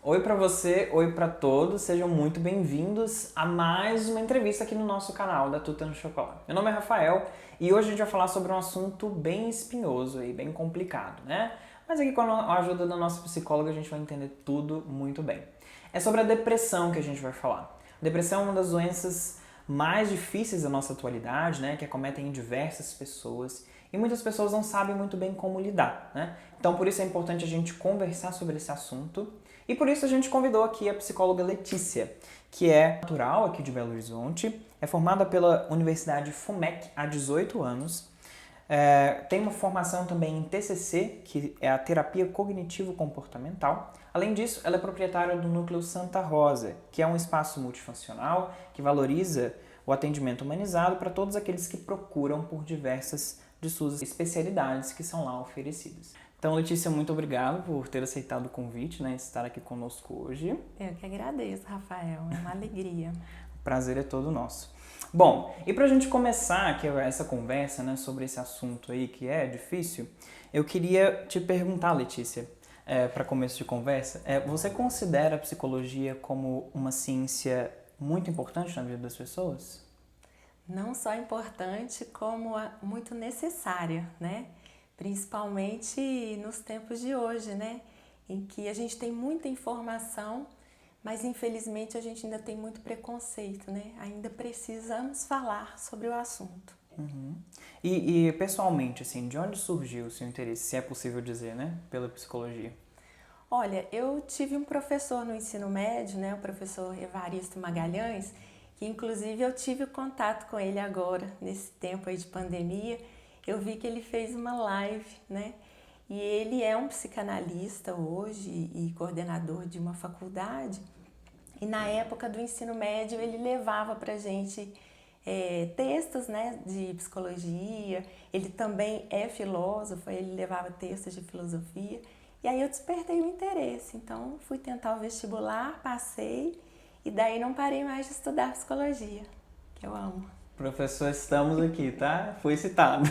Oi pra você, oi pra todos, sejam muito bem-vindos a mais uma entrevista aqui no nosso canal da Tuta no Chocolate. Meu nome é Rafael e hoje a gente vai falar sobre um assunto bem espinhoso e bem complicado, né? Mas aqui com a ajuda da nossa psicóloga a gente vai entender tudo muito bem. É sobre a depressão que a gente vai falar. Depressão é uma das doenças mais difíceis da nossa atualidade, né? Que acometem diversas pessoas e muitas pessoas não sabem muito bem como lidar, né? Então por isso é importante a gente conversar sobre esse assunto. E por isso a gente convidou aqui a psicóloga Letícia, que é natural aqui de Belo Horizonte, é formada pela Universidade FUMEC há 18 anos, tem uma formação também em TCC, que é a Terapia Cognitivo-Comportamental. Além disso, ela é proprietária do Núcleo Santa Rosa, que é um espaço multifuncional que valoriza o atendimento humanizado para todos aqueles que procuram por diversas de suas especialidades que são lá oferecidas. Então, Letícia, muito obrigado por ter aceitado o convite, né, de estar aqui conosco hoje. Eu que agradeço, Rafael. É uma alegria. O prazer é todo nosso. Bom, e para a gente começar aqui essa conversa, né, sobre esse assunto aí que é difícil, eu queria te perguntar, Letícia, para começo de conversa, você considera a psicologia como uma ciência muito importante na vida das pessoas? Não só importante, como muito necessária, né? Principalmente nos tempos de hoje, né? Em que a gente tem muita informação, mas infelizmente a gente ainda tem muito preconceito, né? Ainda precisamos falar sobre o assunto. Uhum. E pessoalmente, assim, de onde surgiu o seu interesse, se é possível dizer, né, pela psicologia? Olha, eu tive um professor no ensino médio, né, o professor Evaristo Magalhães, que inclusive eu tive contato com ele agora, nesse tempo aí de pandemia. Eu vi que ele fez uma live, né? E ele é um psicanalista hoje e coordenador de uma faculdade. E na época do ensino médio ele levava pra gente textos, né, de psicologia. Ele também é filósofo, ele levava textos de filosofia. E aí eu despertei o interesse. Então fui tentar o vestibular, passei e daí não parei mais de estudar psicologia, que eu amo. Professor, estamos aqui, tá? Foi citado.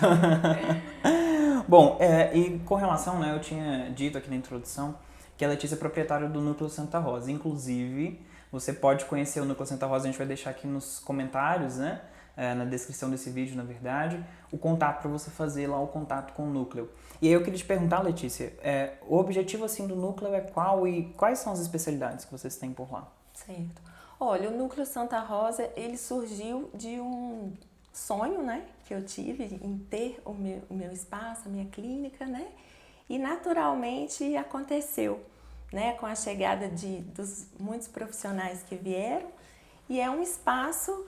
Bom, e com relação, né, eu tinha dito aqui na introdução que a Letícia é proprietária do Núcleo Santa Rosa. Inclusive, você pode conhecer o Núcleo Santa Rosa, a gente vai deixar aqui nos comentários, né, na descrição desse vídeo, na verdade, o contato para você fazer lá o contato com o Núcleo. E aí eu queria te perguntar, Letícia, o objetivo assim do Núcleo é qual e quais são as especialidades que vocês têm por lá? Certo. Olha, o Núcleo Santa Rosa, ele surgiu de um sonho, né, que eu tive em ter o meu espaço, a minha clínica, né, e naturalmente aconteceu, né, com a chegada dos muitos profissionais que vieram, e é um espaço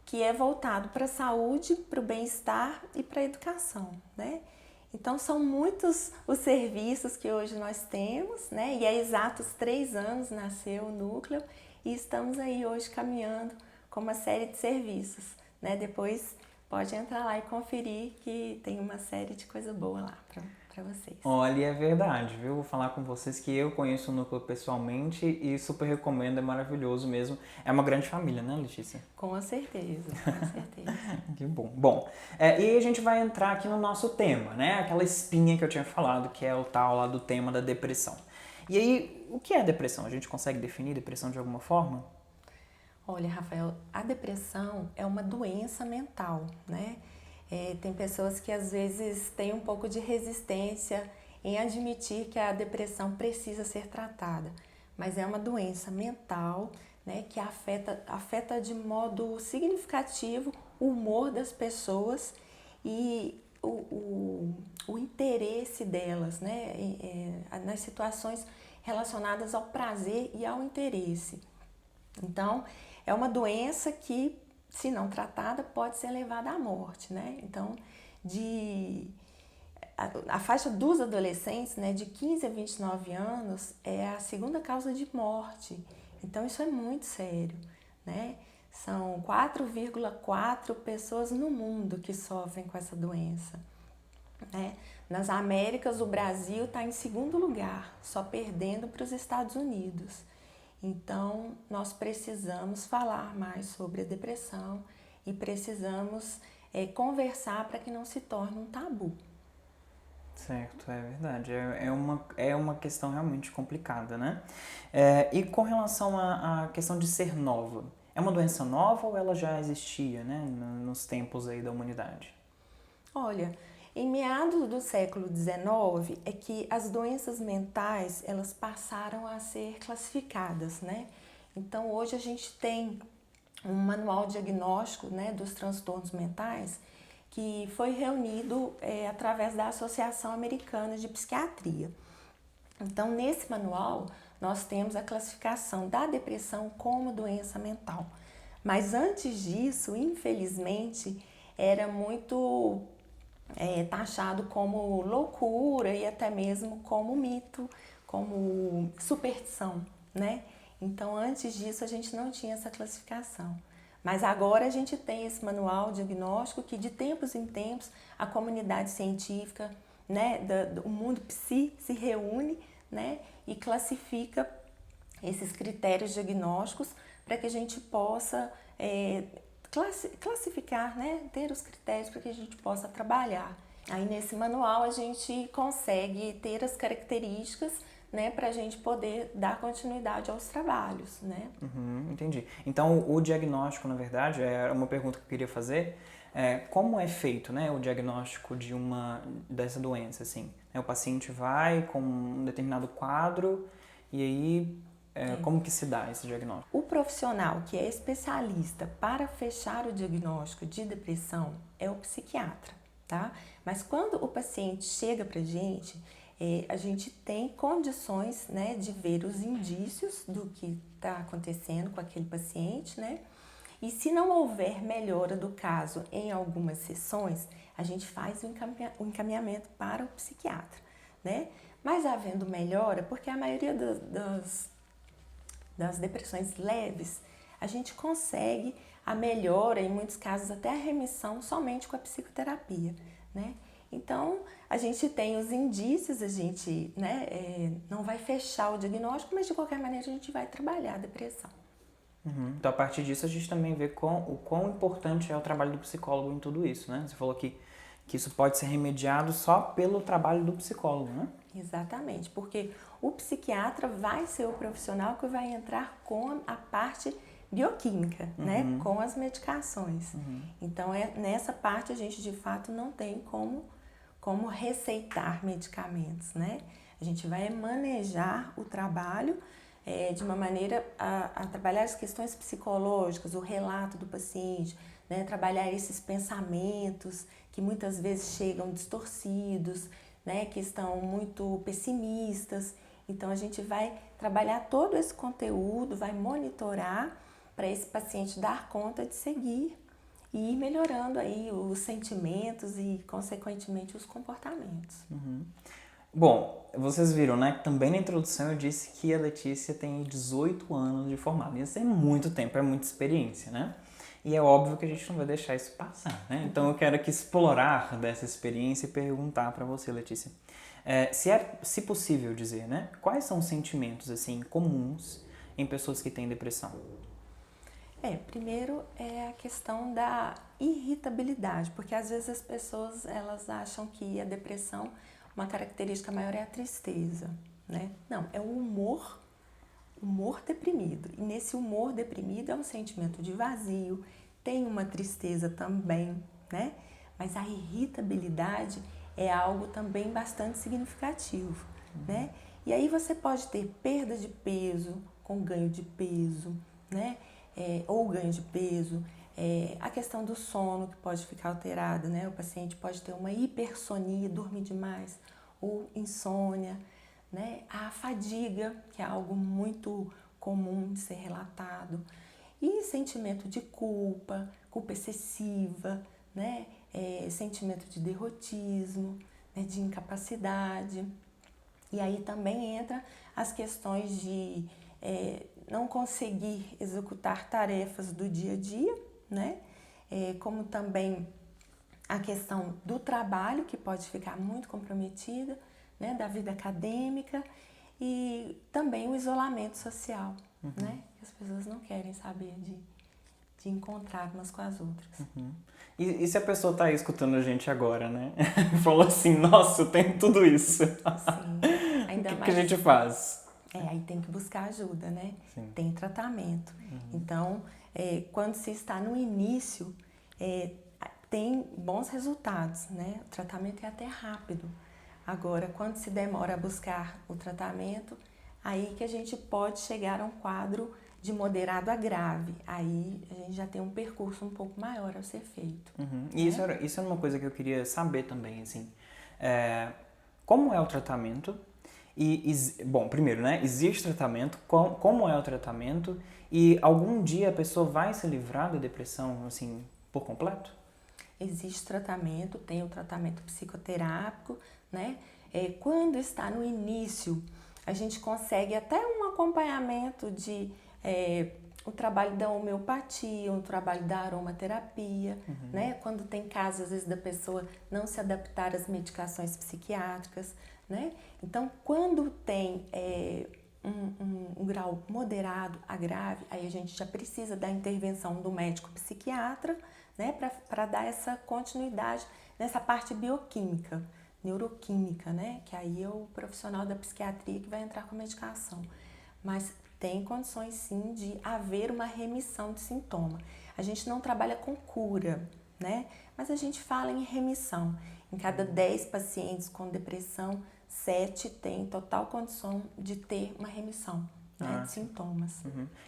que é voltado para a saúde, para o bem-estar e para a educação, né. Então são muitos os serviços que hoje nós temos, né, e há exatos 3 anos nasceu o Núcleo, e estamos aí hoje caminhando com uma série de serviços, né? Depois pode entrar lá e conferir que tem uma série de coisa boa lá para vocês. Olha, é verdade, viu? Vou falar com vocês que eu conheço o Núcleo pessoalmente e super recomendo, é maravilhoso mesmo. É uma grande família, né, Letícia? Com certeza, com certeza. Que bom. Bom, e a gente vai entrar aqui no nosso tema, né? Aquela espinha que eu tinha falado, que é o tal lá do tema da depressão. E aí, o que é depressão? A gente consegue definir depressão de alguma forma? Olha, Rafael, a depressão é uma doença mental, né? Tem pessoas que às vezes têm um pouco de resistência em admitir que a depressão precisa ser tratada, mas é uma doença mental, né, que afeta de modo significativo o humor das pessoas e o interesse delas, né, nas situações relacionadas ao prazer e ao interesse. Então, é uma doença que, se não tratada, pode ser levada à morte, né? Então, a faixa dos adolescentes, né, de 15 a 29 anos, é a segunda causa de morte. Então, isso é muito sério, né? São 4,4 pessoas no mundo que sofrem com essa doença, né? Nas Américas, o Brasil está em segundo lugar, só perdendo para os Estados Unidos. Então, nós precisamos falar mais sobre a depressão e precisamos conversar para que não se torne um tabu. Certo, é verdade. É uma questão realmente complicada, né? E com relação à questão de ser nova, é uma doença nova ou ela já existia, né, nos tempos aí da humanidade? Olha, em meados do século XIX é que as doenças mentais elas passaram a ser classificadas, né? Então hoje a gente tem um manual diagnóstico, né, dos transtornos mentais que foi reunido através da Associação Americana de Psiquiatria. Então nesse manual nós temos a classificação da depressão como doença mental. Mas antes disso, infelizmente, era muito taxado como loucura e até mesmo como mito, como superstição, né? Então, antes disso, a gente não tinha essa classificação. Mas agora a gente tem esse manual diagnóstico que, de tempos em tempos, a comunidade científica, né, do mundo psi se reúne, né, e classifica esses critérios diagnósticos para que a gente possa classificar, né, ter os critérios para que a gente possa trabalhar. Aí nesse manual a gente consegue ter as características, né, para a gente poder dar continuidade aos trabalhos, né? Entendi. Então o diagnóstico, na verdade, é uma pergunta que eu queria fazer. Como é feito, né, o diagnóstico dessa doença, assim? O paciente vai com um determinado quadro e aí como que se dá esse diagnóstico? O profissional que é especialista para fechar o diagnóstico de depressão é o psiquiatra, tá? Mas quando o paciente chega pra gente, a gente tem condições, né, de ver os indícios do que está acontecendo com aquele paciente, né? E se não houver melhora do caso em algumas sessões, a gente faz o encaminhamento para o psiquiatra, né? Mas havendo melhora, porque a maioria das depressões leves, a gente consegue a melhora, em muitos casos até a remissão, somente com a psicoterapia, né? Então, a gente tem os indícios, a gente, né, não vai fechar o diagnóstico, mas de qualquer maneira a gente vai trabalhar a depressão. Então, a partir disso, a gente também vê o quão importante é o trabalho do psicólogo em tudo isso, né? Você falou que isso pode ser remediado só pelo trabalho do psicólogo, né? Exatamente, porque o psiquiatra vai ser o profissional que vai entrar com a parte bioquímica, né? Com as medicações. Então, nessa parte a gente de fato não tem como receitar medicamentos, né? A gente vai manejar o trabalho de uma maneira a trabalhar as questões psicológicas, o relato do paciente, né? Trabalhar esses pensamentos que muitas vezes chegam distorcidos, né? Que estão muito pessimistas. Então a gente vai trabalhar todo esse conteúdo, vai monitorar para esse paciente dar conta de seguir e ir melhorando aí os sentimentos e, consequentemente, os comportamentos. Bom, vocês viram, né? Também na introdução eu disse que a Letícia tem 18 anos de formada. Isso é muito tempo, é muita experiência, né? E é óbvio que a gente não vai deixar isso passar, né? Então eu quero aqui explorar dessa experiência e perguntar para você, Letícia, se possível dizer, né? Quais são os sentimentos, assim, comuns em pessoas que têm depressão? Primeiro é a questão da irritabilidade, porque às vezes as pessoas elas acham que a depressão, uma característica maior é a tristeza, né? Não, é o humor deprimido. E nesse humor deprimido é um sentimento de vazio, tem uma tristeza também, né? Mas a irritabilidade é algo também bastante significativo, né? E aí você pode ter perda de peso com ganho de peso, né? Ou ganho de peso, a questão do sono que pode ficar alterada, né? O paciente pode ter uma hipersonia, dormir demais, ou insônia, né? A fadiga, que é algo muito comum de ser relatado, e sentimento de culpa excessiva, né? Sentimento de derrotismo, né? De incapacidade. E aí também entra as questões de não conseguir executar tarefas do dia a dia, né? Como também a questão do trabalho, que pode ficar muito comprometida, né? Da vida acadêmica e também o isolamento social, né? Que as pessoas não querem saber de encontrar umas com as outras. E se a pessoa tá aí escutando a gente agora, né? Falou assim, nossa, eu tenho tudo isso. Sim, ainda O que mais. a gente faz? Aí tem que buscar ajuda, né? Sim. Tem tratamento. Então, quando se está no início, tem bons resultados, né? O tratamento é até rápido. Agora, quando se demora a buscar o tratamento, aí que a gente pode chegar a um quadro de moderado a grave. Aí a gente já tem um percurso um pouco maior a ser feito. E isso era uma coisa que eu queria saber também, assim. Como é o tratamento? Bom, primeiro, né? Existe tratamento? Como é o tratamento? E algum dia a pessoa vai se livrar da depressão, assim, por completo? Existe tratamento, tem o tratamento psicoterápico, né? Quando está no início, a gente consegue até um acompanhamento de o trabalho da homeopatia, o trabalho da aromaterapia, né? Quando tem casos, às vezes, da pessoa não se adaptar às medicações psiquiátricas, né? Então, quando tem um grau moderado a grave, aí a gente já precisa da intervenção do médico psiquiatra, né? Para dar essa continuidade nessa parte bioquímica, neuroquímica, né? Que aí é o profissional da psiquiatria que vai entrar com a medicação. Mas tem condições sim de haver uma remissão de sintoma. A gente não trabalha com cura, né? Mas a gente fala em remissão. Em cada 10 pacientes com depressão, 7 têm total condição de ter uma remissão, né, de sintomas.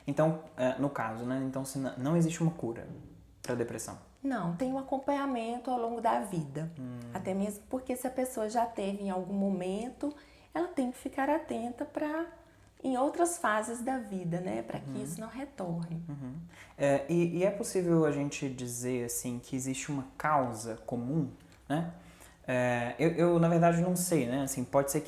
Então, no caso, né? Então, se não existe uma cura para depressão. Não, tem um acompanhamento ao longo da vida. Até mesmo porque se a pessoa já teve em algum momento, ela tem que ficar atenta para em outras fases da vida, né? Para que isso não retorne. E é possível a gente dizer, assim, que existe uma causa comum, né? Eu, na verdade, não sei, né? Assim, pode ser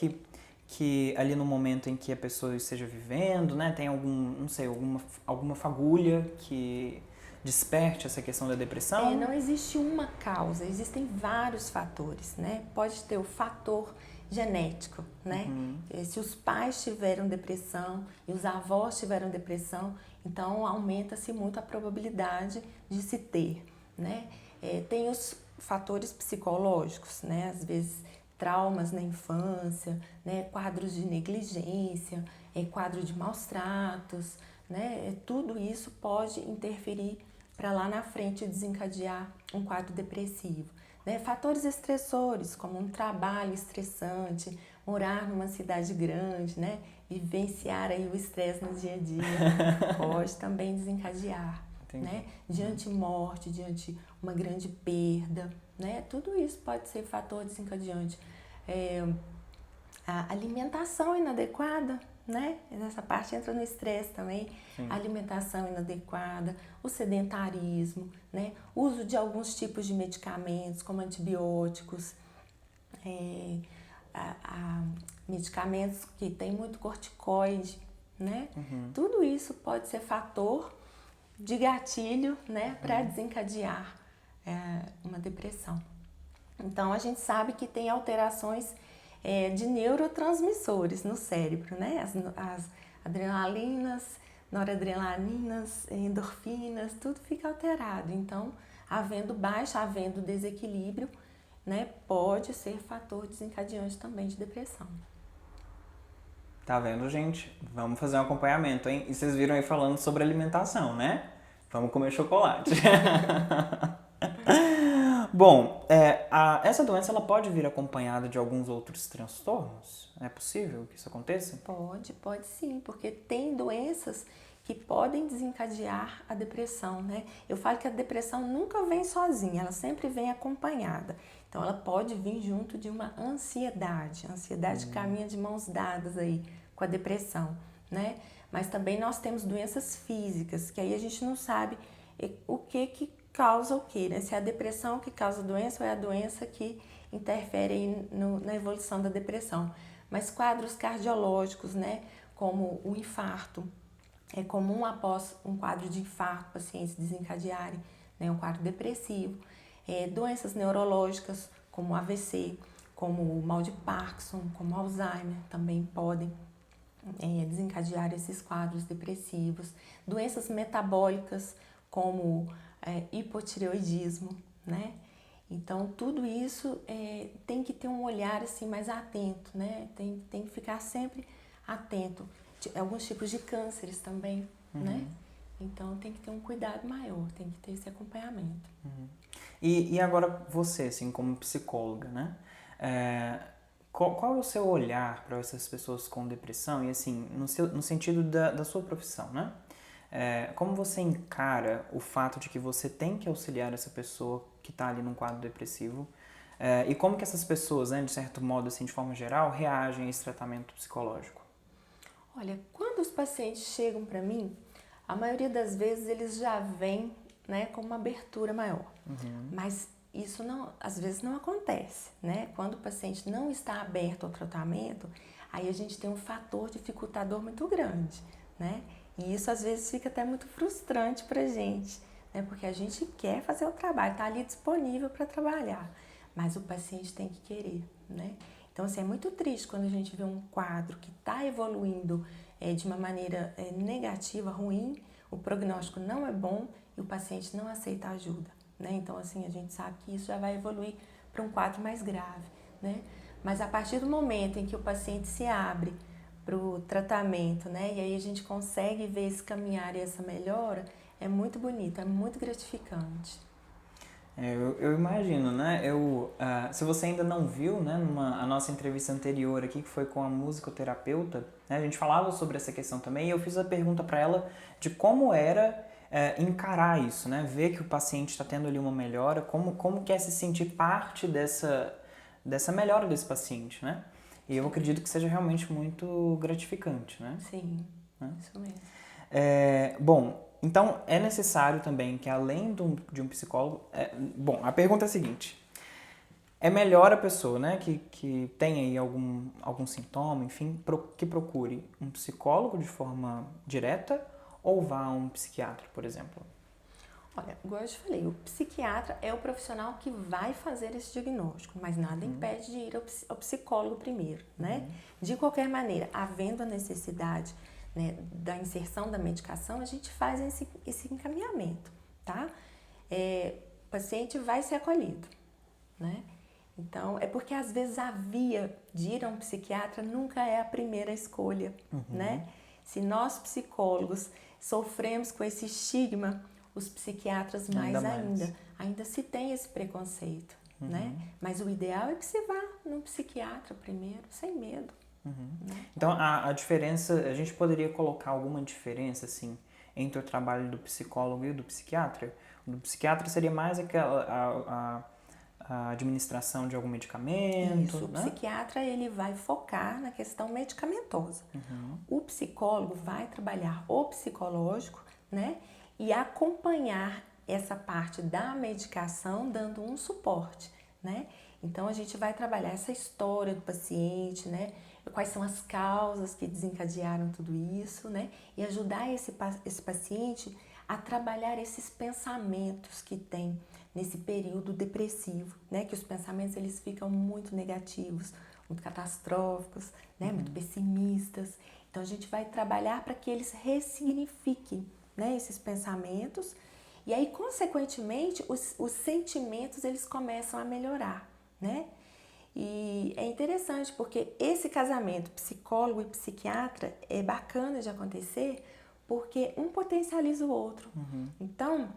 que ali no momento em que a pessoa esteja vivendo, né? Tem alguma fagulha que desperte essa questão da depressão? Não existe uma causa, existem vários fatores, né? Pode ter o fator genético, né? Se os pais tiveram depressão e os avós tiveram depressão, então aumenta-se muito a probabilidade de se ter, né? Tem os fatores psicológicos, né? Às vezes traumas na infância, né? Quadros de negligência, quadro de maus tratos, né? Tudo isso pode interferir para lá na frente desencadear um quadro depressivo. Né? Fatores estressores, como um trabalho estressante, morar numa cidade grande, né? Vivenciar aí o estresse no dia a dia, pode também desencadear. Né? Diante morte, diante uma grande perda, né? Tudo isso pode ser fator desencadeante. A alimentação inadequada, né? Nessa parte entra no estresse também. A alimentação inadequada, o sedentarismo, né? O uso de alguns tipos de medicamentos, como antibióticos, medicamentos que têm muito corticoide, né? Tudo isso pode ser fator de gatilho, né? Para desencadear uma depressão. Então, a gente sabe que tem alterações de neurotransmissores no cérebro, né? As adrenalinas, noradrenalinas, endorfinas, tudo fica alterado. Então, havendo baixa, havendo desequilíbrio, né? Pode ser fator desencadeante também de depressão. Tá vendo, gente? Vamos fazer um acompanhamento, hein? E vocês viram aí falando sobre alimentação, né? Vamos comer chocolate. Bom, essa doença ela pode vir acompanhada de alguns outros transtornos? É possível que isso aconteça? Pode sim, porque tem doenças que podem desencadear a depressão, né? Eu falo que a depressão nunca vem sozinha, ela sempre vem acompanhada. Então, ela pode vir junto de uma ansiedade. A ansiedade caminha de mãos dadas aí com a depressão, né? Mas também nós temos doenças físicas, que aí a gente não sabe o que causa o quê, né? Se é a depressão que causa a doença ou é a doença que interfere aí na evolução da depressão. Mas quadros cardiológicos, né? Como o infarto. É comum após um quadro de infarto, pacientes desencadearem, né? Um quadro depressivo. Doenças neurológicas, como o AVC, como o mal de Parkinson, como o Alzheimer, também podem desencadear esses quadros depressivos. Doenças metabólicas, como hipotireoidismo, né? Então, tudo isso tem que ter um olhar assim mais atento, né? Tem que ficar sempre atento. Alguns tipos de cânceres também, né? Então, tem que ter um cuidado maior, tem que ter esse acompanhamento. E agora você, assim, como psicóloga, né? Qual é o seu olhar para essas pessoas com depressão e, assim, no sentido da sua profissão, né? Como você encara o fato de que você tem que auxiliar essa pessoa que está ali num quadro depressivo e como que essas pessoas, né, de certo modo, assim, de forma geral, reagem a esse tratamento psicológico? Olha, quando os pacientes chegam para mim, a maioria das vezes eles já vêm, né, com uma abertura maior. Mas isso não, às vezes não acontece, né? Quando o paciente não está aberto ao tratamento, aí a gente tem um fator dificultador muito grande, né? E isso às vezes fica até muito frustrante pra gente, né? Porque a gente quer fazer o trabalho, tá ali disponível para trabalhar, mas o paciente tem que querer, né? Então, assim, é muito triste quando a gente vê um quadro que está evoluindo de uma maneira negativa, ruim, o prognóstico não é bom e o paciente não aceita ajuda, né? Então, assim, a gente sabe que isso já vai evoluir para um quadro mais grave, né? Mas a partir do momento em que o paciente se abre para o tratamento, né? E aí a gente consegue ver esse caminhar e essa melhora, é muito bonito, é muito gratificante. Eu imagino, né? Se você ainda não viu, né, a nossa entrevista anterior aqui, que foi com a musicoterapeuta, né, a gente falava sobre essa questão também, e eu fiz a pergunta para ela de como era encarar isso, né? Ver que o paciente está tendo ali uma melhora, como que é se sentir parte dessa melhora desse paciente, né? E eu acredito que seja realmente muito gratificante, né? Sim, Né? isso mesmo. Bom, então é necessário também que além de um psicólogo... bom, a pergunta é a seguinte. É melhor a pessoa, né, que tem aí algum sintoma, enfim, que procure um psicólogo de forma direta ou vá a um psiquiatra, por exemplo? Olha, igual eu te falei, o psiquiatra é o profissional que vai fazer esse diagnóstico, mas nada impede de ir ao psicólogo primeiro, né? De qualquer maneira, havendo a necessidade, né, da inserção da medicação, a gente faz esse encaminhamento, tá? O paciente vai ser acolhido, né? Então, é porque às vezes a via de ir a um psiquiatra nunca é a primeira escolha, né? Se nós psicólogos sofremos com esse estigma, os psiquiatras mais ainda. Ainda se tem esse preconceito, né? Mas o ideal é que você vá num psiquiatra primeiro, sem medo. Né? Então, a diferença, a gente poderia colocar alguma diferença, assim, entre o trabalho do psicólogo e do psiquiatra? O do psiquiatra seria mais a administração de algum medicamento, Isso, o né? psiquiatra ele vai focar na questão medicamentosa. O psicólogo vai trabalhar o psicológico, né? E acompanhar essa parte da medicação dando um suporte, né? Então a gente vai trabalhar essa história do paciente, né? Quais são as causas que desencadearam tudo isso, né? E ajudar esse paciente a trabalhar esses pensamentos que tem nesse período depressivo, né? Que os pensamentos eles ficam muito negativos, muito catastróficos, né? Muito pessimistas. Então a gente vai trabalhar para que eles ressignifiquem, né, esses pensamentos, e aí, consequentemente, os sentimentos eles começam a melhorar, né? E é interessante porque esse casamento psicólogo e psiquiatra é bacana de acontecer porque um potencializa o outro. Então,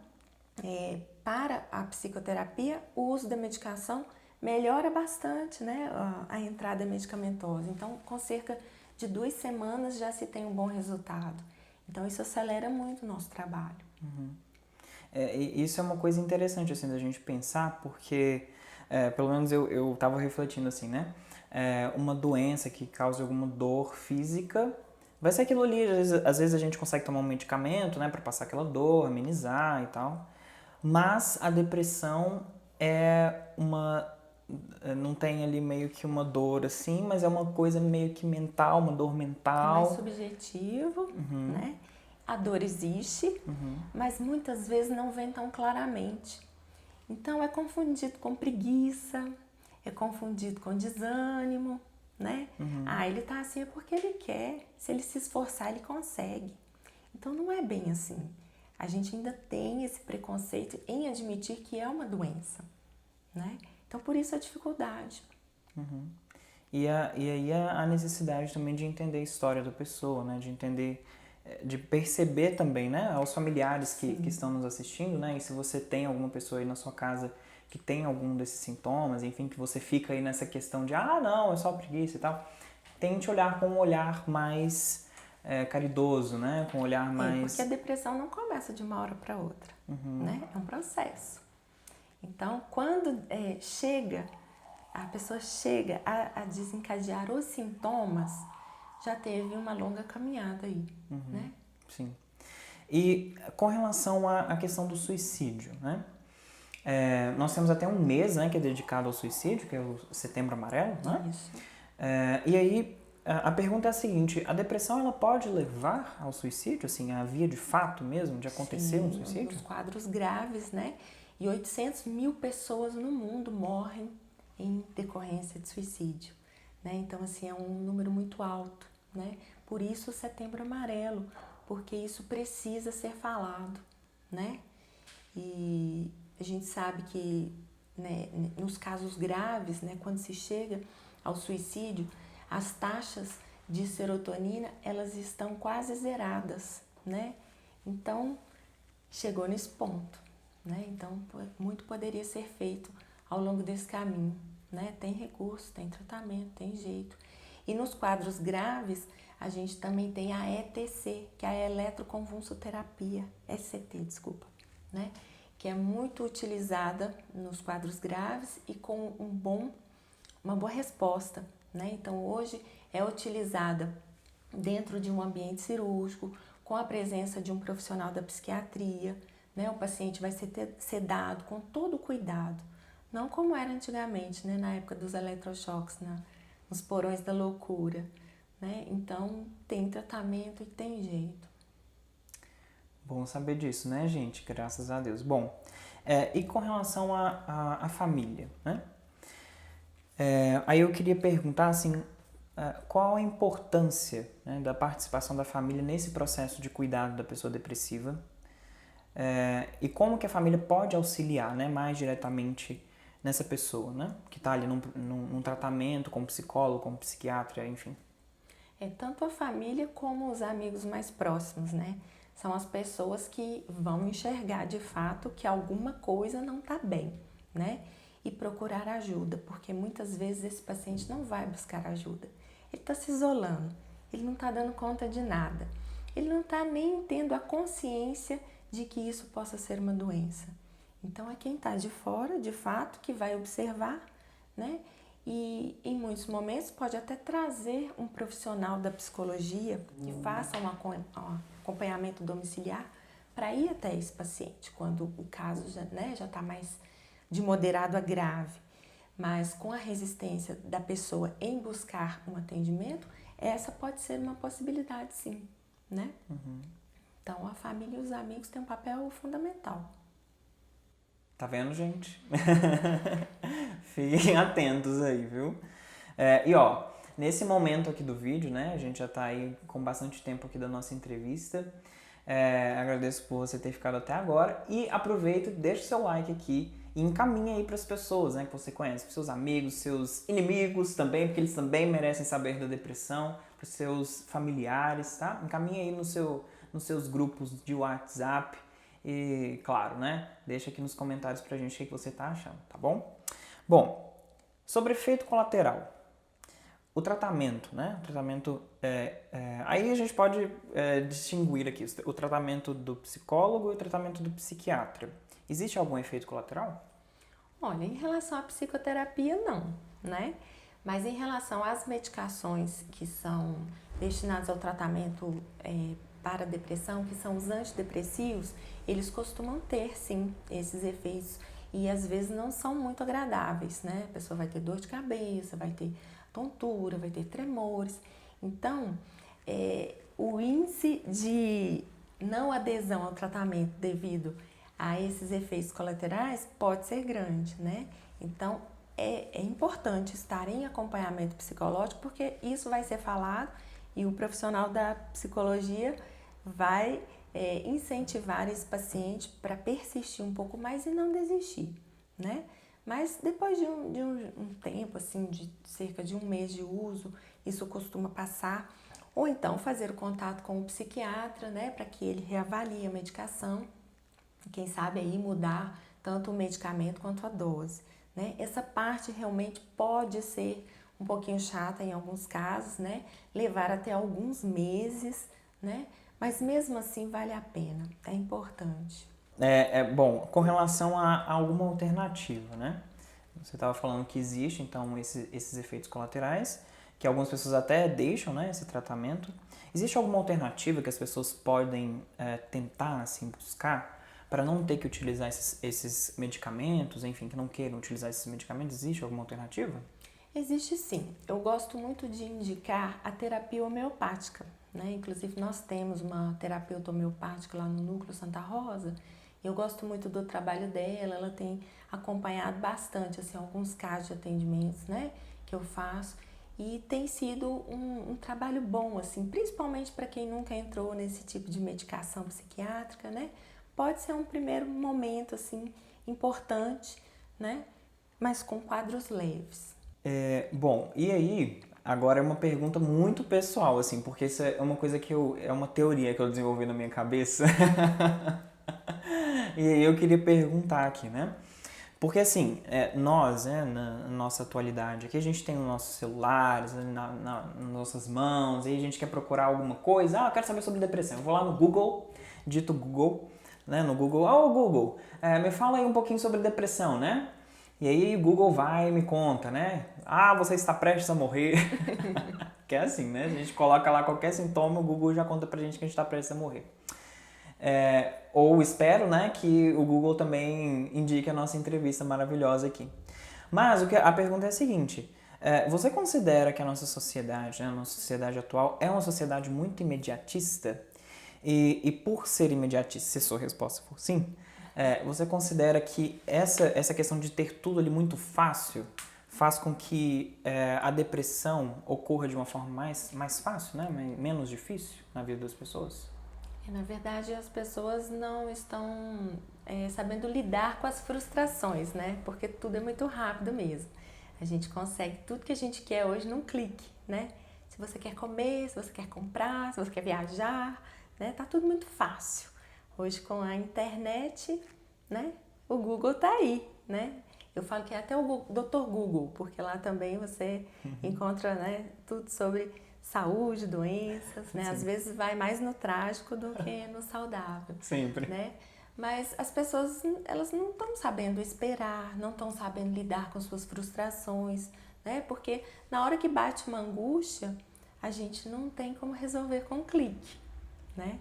para a psicoterapia, o uso da medicação melhora bastante, né, a entrada medicamentosa. Então, com cerca de 2 semanas já se tem um bom resultado. Então, isso acelera muito o nosso trabalho. E isso é uma coisa interessante, assim, da gente pensar, porque, pelo menos eu estava refletindo, assim, né? Uma doença que cause alguma dor física, vai ser aquilo ali, às vezes a gente consegue tomar um medicamento, né, para passar aquela dor, amenizar e tal, mas a depressão não tem ali meio que uma dor assim, mas é uma coisa meio que mental, uma dor mental. É mais subjetivo, né? A dor existe, mas muitas vezes não vem tão claramente. Então é confundido com preguiça, é confundido com desânimo, né? Ele tá assim é porque ele quer, se ele se esforçar ele consegue. Então não é bem assim. a gente ainda tem esse preconceito em admitir que é uma doença, né? Então, por isso a dificuldade. E aí a necessidade também de entender a história da pessoa, né? De entender, de perceber também, né? Aos familiares que estão nos assistindo, né? E se você tem alguma pessoa aí na sua casa que tem algum desses sintomas, enfim, que você fica aí nessa questão de, não, é só preguiça e tal, tente olhar com um olhar mais caridoso, né? Com um olhar mais... Porque a depressão não começa de uma hora para outra, né? É um processo. Então, quando a pessoa chega a desencadear os sintomas, já teve uma longa caminhada aí, né? Sim. E com relação à questão do suicídio, né? Nós temos até um mês, né, que é dedicado ao suicídio, que é o Setembro Amarelo, né? Isso. E aí, a pergunta é a seguinte, a depressão ela pode levar ao suicídio, assim, a via de fato mesmo, de acontecer um suicídio? Os quadros graves, né? E 800 mil pessoas no mundo morrem em decorrência de suicídio, né? Então, assim, é um número muito alto, né? Por isso o Setembro Amarelo, porque isso precisa ser falado, né? E a gente sabe que, né, nos casos graves, né, quando se chega ao suicídio, as taxas de serotonina, elas estão quase zeradas, né? Então, chegou nesse ponto, né? Então, muito poderia ser feito ao longo desse caminho, né? Tem recurso, tem tratamento, tem jeito. E nos quadros graves, a gente também tem a ETC, que é a eletroconvulsoterapia, ECT, desculpa, né? Que é muito utilizada nos quadros graves e com uma boa resposta, né? Então, hoje é utilizada dentro de um ambiente cirúrgico, com a presença de um profissional da psiquiatria, né? O paciente vai ser sedado com todo o cuidado, não como era antigamente, né? Na época dos eletrochoques, nos porões da loucura, né? Então, tem tratamento e tem jeito. Bom saber disso, né, gente? Graças a Deus. Bom, e com relação à família, né? Aí eu queria perguntar, assim, qual a importância, né, da participação da família nesse processo de cuidado da pessoa depressiva e como que a família pode auxiliar, né, mais diretamente nessa pessoa, né, que está ali num tratamento como psicólogo, como psiquiatra, enfim. Tanto a família como os amigos mais próximos, né? São as pessoas que vão enxergar de fato que alguma coisa não está bem, né? E procurar ajuda, porque muitas vezes esse paciente não vai buscar ajuda. Ele está se isolando, ele não está dando conta de nada, ele não está nem tendo a consciência de que isso possa ser uma doença. Então, é quem está de fora, de fato, que vai observar, né? E em muitos momentos pode até trazer um profissional da psicologia que faça um acompanhamento domiciliar para ir até esse paciente, quando o caso já está mais de moderado a grave. Mas com a resistência da pessoa em buscar um atendimento, essa pode ser uma possibilidade, sim, né? Então, a família e os amigos têm um papel fundamental. Tá vendo, gente? Fiquem atentos aí, viu? E ó, nesse momento aqui do vídeo, né? A gente já tá aí com bastante tempo aqui da nossa entrevista. Agradeço por você ter ficado até agora. E aproveita, deixa o seu like aqui e encaminha aí para as pessoas, né, que você conhece, para seus amigos, seus inimigos também, porque eles também merecem saber da depressão, para os seus familiares, tá? Encaminha aí nos seus grupos de WhatsApp. E, claro, né? Deixa aqui nos comentários pra gente o que você tá achando, tá bom? Bom, sobre efeito colateral. O tratamento, né? O tratamento... aí a gente pode distinguir aqui o tratamento do psicólogo e o tratamento do psiquiatra. Existe algum efeito colateral? Olha, em relação à psicoterapia, não, né? Mas em relação às medicações que são destinadas ao tratamento para a depressão, que são os antidepressivos, eles costumam ter, sim, esses efeitos e às vezes não são muito agradáveis, né? A pessoa vai ter dor de cabeça, vai ter tontura, vai ter tremores. Então, o índice de não adesão ao tratamento devido a esses efeitos colaterais pode ser grande, né? Então, é importante estar em acompanhamento psicológico, porque isso vai ser falado e o profissional da psicologia vai incentivar esse paciente para persistir um pouco mais e não desistir, né? Mas depois de um tempo, assim, de cerca de um mês de uso, isso costuma passar. Ou então fazer o contato com o psiquiatra, né, para que ele reavalie a medicação. Quem sabe aí mudar tanto o medicamento quanto a dose, né? Essa parte realmente pode ser um pouquinho chata em alguns casos, né? Levar até alguns meses, né? Mas mesmo assim vale a pena, é importante. Bom, com relação a alguma alternativa, né? Você estava falando que existe, então, esses efeitos colaterais, que algumas pessoas até deixam, né, esse tratamento. Existe alguma alternativa que as pessoas podem tentar, assim, buscar para não ter que utilizar esses medicamentos, enfim, que não queiram utilizar esses medicamentos? Existe alguma alternativa? Existe sim. Eu gosto muito de indicar a terapia homeopática, né? Inclusive nós temos uma terapeuta homeopática lá no Núcleo Santa Rosa. Eu gosto muito do trabalho dela, ela tem acompanhado bastante assim, alguns casos de atendimentos, né, que eu faço. E tem sido um trabalho bom, assim, principalmente para quem nunca entrou nesse tipo de medicação psiquiátrica, né? Pode ser um primeiro momento, assim, importante, né? Mas com quadros leves. Bom, e aí, agora é uma pergunta muito pessoal, assim, porque isso é uma coisa é uma teoria que eu desenvolvi na minha cabeça. E aí eu queria perguntar aqui, né? Porque assim, nós, né, na nossa atualidade, aqui a gente tem os nossos celulares, né, nas nossas mãos, e a gente quer procurar alguma coisa, eu quero saber sobre depressão. Eu vou lá no Google, dito Google, né, no Google, Google, me fala aí um pouquinho sobre depressão, né? E aí o Google vai e me conta, né? Você está prestes a morrer. Que é assim, né? A gente coloca lá qualquer sintoma, o Google já conta pra gente que a gente está prestes a morrer. Ou espero, né, que o Google também indique a nossa entrevista maravilhosa aqui. Mas a pergunta é a seguinte: você considera que a nossa sociedade, né, a nossa sociedade atual, é uma sociedade muito imediatista? E por ser imediatista, se sua resposta for sim, você considera que essa questão de ter tudo ali muito fácil faz com que a depressão ocorra de uma forma mais fácil, né, menos difícil na vida das pessoas? Na verdade, as pessoas não estão sabendo lidar com as frustrações, né? Porque tudo é muito rápido mesmo. A gente consegue tudo que a gente quer hoje num clique, né? Se você quer comer, se você quer comprar, se você quer viajar, né? Tá tudo muito fácil. Hoje com a internet, né? O Google tá aí, né? Eu falo que é até o Dr. Google, porque lá também você encontra, né, tudo sobre saúde, doenças, né? Sim. Às vezes vai mais no trágico do que no saudável. Sempre. Né? Mas as pessoas, elas não estão sabendo esperar, não estão sabendo lidar com suas frustrações, né? Porque na hora que bate uma angústia, a gente não tem como resolver com um clique, né?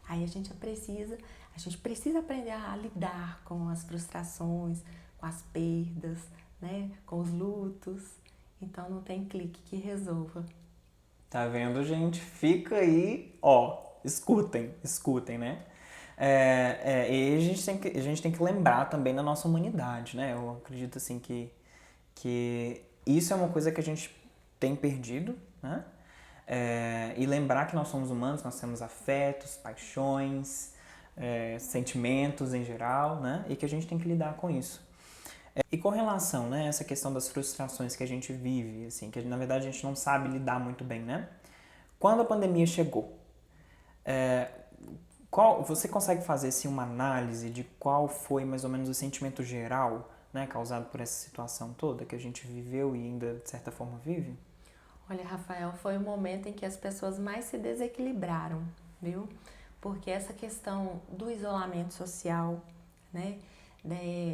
Aí a gente precisa aprender a lidar com as frustrações, com as perdas, né? Com os lutos. Então não tem clique que resolva. Tá vendo, gente? Fica aí, escutem, né? E a gente tem que lembrar também da nossa humanidade, né? Eu acredito, assim, que isso é uma coisa que a gente tem perdido, né? E lembrar que nós somos humanos, nós temos afetos, paixões, sentimentos em geral, né? E que a gente tem que lidar com isso. E com relação, né, a essa questão das frustrações que a gente vive, assim, que na verdade a gente não sabe lidar muito bem, né? Quando a pandemia chegou, você consegue fazer assim, uma análise de qual foi mais ou menos o sentimento geral, né, causado por essa situação toda que a gente viveu e ainda de certa forma vive? Olha, Rafael, foi o momento em que as pessoas mais se desequilibraram, viu? Porque essa questão do isolamento social, né?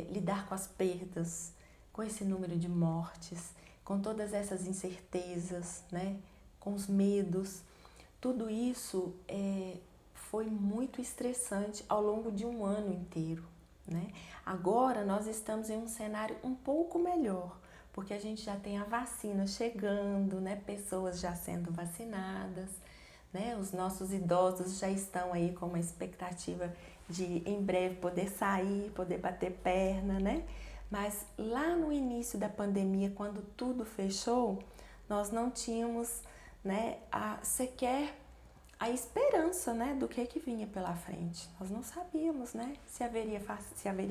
Lidar com as perdas, com esse número de mortes, com todas essas incertezas, né? Com os medos, tudo isso foi muito estressante ao longo de um ano inteiro, né? Agora nós estamos em um cenário um pouco melhor, porque a gente já tem a vacina chegando, né? Pessoas já sendo vacinadas, né? Os nossos idosos já estão aí com uma expectativa de em breve poder sair, poder bater perna, né? Mas lá no início da pandemia, quando tudo fechou, nós não tínhamos, né, sequer a esperança, né, do que vinha pela frente. Nós não sabíamos, né, se haveria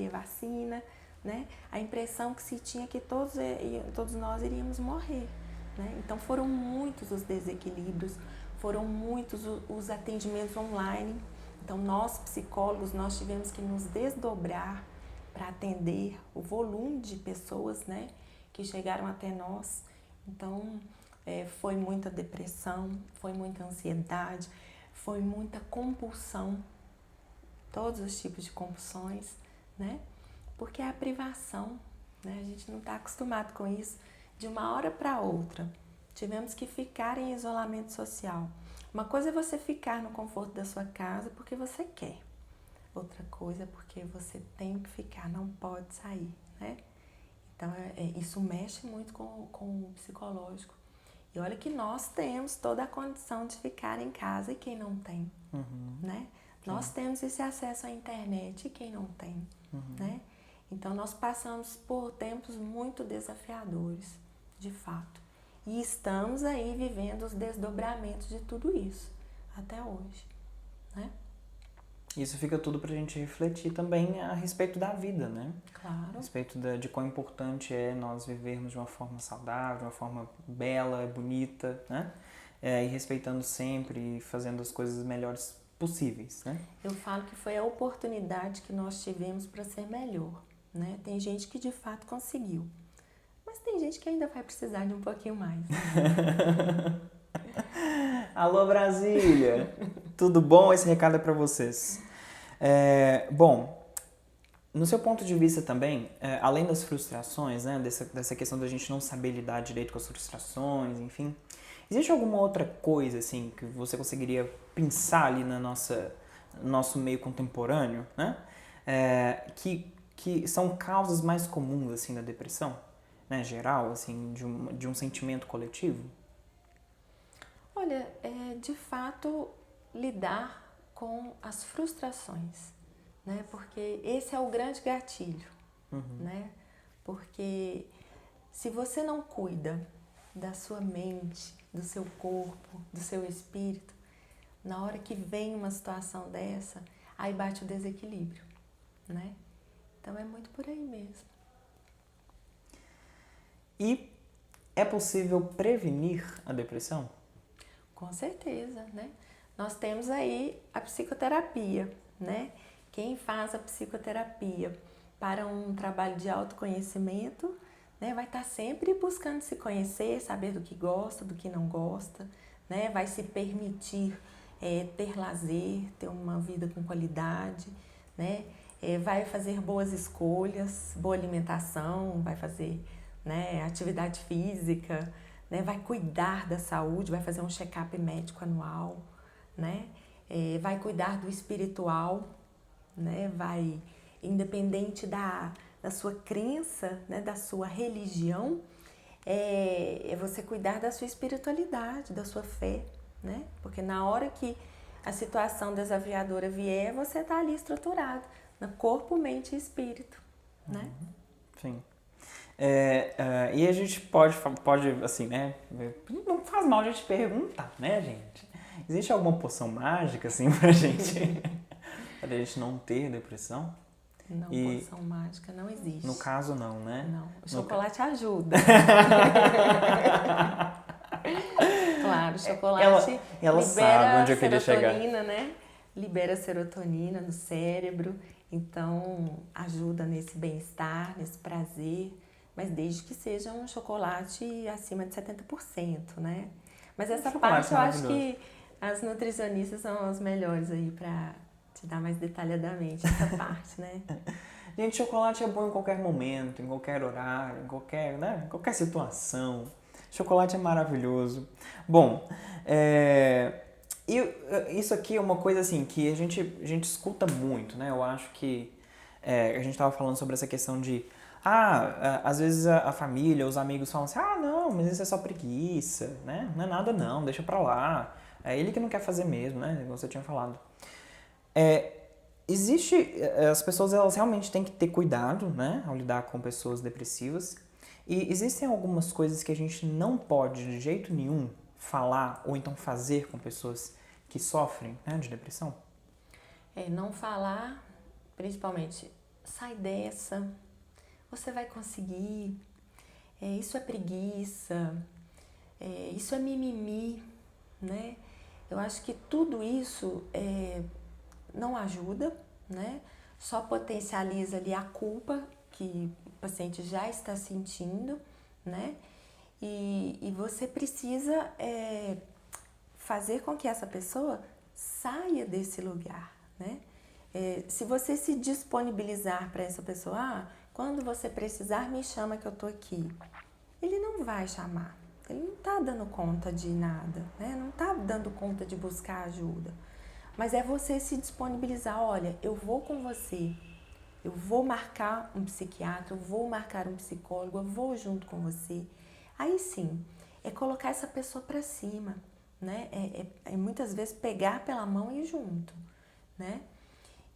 vacina, né? A impressão que se tinha que todos nós iríamos morrer, né? Então foram muitos os desequilíbrios, foram muitos os atendimentos online. Então nós psicólogos, nós tivemos que nos desdobrar para atender o volume de pessoas, né, que chegaram até nós. Então foi muita depressão, foi muita ansiedade, foi muita compulsão, todos os tipos de compulsões, né? Porque é a privação, né? A gente não está acostumado com isso. De uma hora para outra, tivemos que ficar em isolamento social. Uma coisa é você ficar no conforto da sua casa porque você quer. Outra coisa é porque você tem que ficar, não pode sair, né? Então, isso mexe muito com o psicológico. E olha que nós temos toda a condição de ficar em casa e quem não tem, né? Sim. Nós temos esse acesso à internet e quem não tem, né? Então, nós passamos por tempos muito desafiadores, de fato. E estamos aí vivendo os desdobramentos de tudo isso, até hoje, né? Isso fica tudo pra gente refletir também a respeito da vida, né? Claro. A respeito de quão importante é nós vivermos de uma forma saudável, de uma forma bela, bonita, né? E respeitando sempre e fazendo as coisas melhores possíveis, né? Eu falo que foi a oportunidade que nós tivemos para ser melhor, né? Tem gente que de fato conseguiu, mas tem gente que ainda vai precisar de um pouquinho mais. Né? Alô, Brasília! Tudo bom? Esse recado é para vocês. Bom, no seu ponto de vista também, além das frustrações, né, dessa questão da gente não saber lidar direito com as frustrações, enfim, existe alguma outra coisa assim que você conseguiria pensar ali no nosso meio contemporâneo, né, que são causas mais comuns assim da depressão, né, geral, assim, de um sentimento coletivo? Olha, de fato, lidar com as frustrações, né? Porque esse é o grande gatilho, né? Porque se você não cuida da sua mente, do seu corpo, do seu espírito, na hora que vem uma situação dessa, aí bate o desequilíbrio, né? Então é muito por aí mesmo. E é possível prevenir a depressão? Com certeza, né? Nós temos aí a psicoterapia, né? Quem faz a psicoterapia para um trabalho de autoconhecimento, né, vai estar sempre buscando se conhecer, saber do que gosta, do que não gosta, né? Vai se permitir ter lazer, ter uma vida com qualidade, né? Vai fazer boas escolhas, boa alimentação, vai fazer, né, atividade física, né, vai cuidar da saúde, vai fazer um check-up médico anual, né, vai cuidar do espiritual, né, vai, independente da sua crença, né, da sua religião, é você cuidar da sua espiritualidade, da sua fé, né, porque na hora que a situação desafiadora vier, você está ali estruturado, no corpo, mente e espírito, né? Sim. E a gente pode, assim, né? Não faz mal a gente perguntar, né, gente? Existe alguma poção mágica, assim, pra gente não ter depressão? Não, poção mágica não existe. No caso, não, né? Não. O chocolate ajuda. Claro, o chocolate ela libera sabe onde eu queria serotonina, né? Libera serotonina no cérebro. Então, ajuda nesse bem-estar, nesse prazer. Mas desde que seja um chocolate acima de 70%, né? Mas essa parte eu acho que as nutricionistas são as melhores aí pra te dar mais detalhadamente essa parte, né? Gente, chocolate é bom em qualquer momento, em qualquer horário, em qualquer situação. Chocolate é maravilhoso. Bom, isso aqui é uma coisa assim que a gente escuta muito, né? Eu acho que a gente estava falando sobre essa questão de às vezes a família, os amigos falam assim, não, mas isso é só preguiça, né? Não é nada não, deixa pra lá. É ele que não quer fazer mesmo, né? Como você tinha falado. As pessoas elas realmente têm que ter cuidado, né? Ao lidar com pessoas depressivas. E existem algumas coisas que a gente não pode de jeito nenhum falar ou então fazer com pessoas que sofrem, né, de depressão? Não falar, principalmente, sai dessa, você vai conseguir, isso é preguiça, isso é mimimi, né? Eu acho que tudo isso não ajuda, né? Só potencializa ali a culpa que o paciente já está sentindo, né? E você precisa fazer com que essa pessoa saia desse lugar, né? Se você se disponibilizar para essa pessoa, quando você precisar, me chama que eu tô aqui. Ele não vai chamar, ele não tá dando conta de nada, né? Não tá dando conta de buscar ajuda. Mas é você se disponibilizar, olha, eu vou com você, eu vou marcar um psiquiatra, eu vou marcar um psicólogo, eu vou junto com você. Aí sim, é colocar essa pessoa para cima, né? Muitas vezes pegar pela mão e ir junto, né?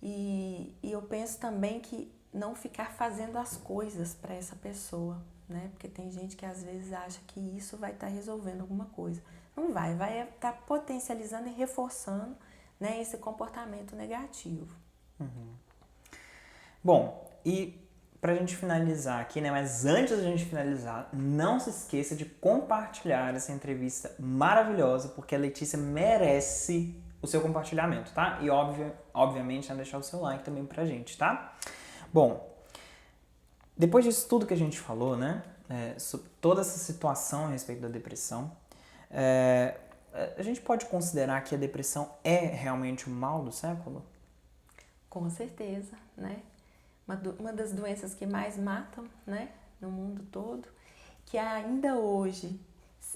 E eu penso também que não ficar fazendo as coisas para essa pessoa, né? Porque tem gente que às vezes acha que isso vai estar resolvendo alguma coisa. Não vai estar potencializando e reforçando, né, esse comportamento negativo. Uhum. Bom, e pra gente finalizar aqui, né, mas antes da gente finalizar, não se esqueça de compartilhar essa entrevista maravilhosa, porque a Letícia merece o seu compartilhamento, tá? E obviamente, deixar o seu like também pra gente, tá? Bom, depois disso tudo que a gente falou, né, sobre toda essa situação a respeito da depressão, a gente pode considerar que a depressão é realmente o mal do século? Com certeza, né? Uma das doenças que mais matam, né, no mundo todo, que ainda hoje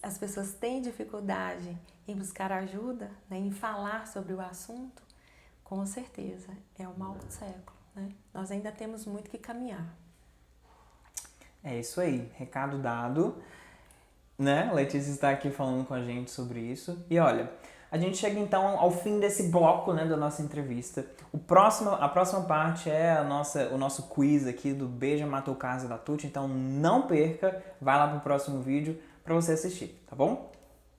as pessoas têm dificuldade em buscar ajuda, né, em falar sobre o assunto, com certeza é o mal do século, né? Nós ainda temos muito que caminhar. É isso aí, recado dado, né? A Letícia está aqui falando com a gente sobre isso. E olha, a gente chega então ao fim desse bloco, né, da nossa entrevista. A próxima parte é o nosso quiz aqui do Beija Mata o Caso da Tuti, então não perca, vai lá pro próximo vídeo para você assistir, tá bom?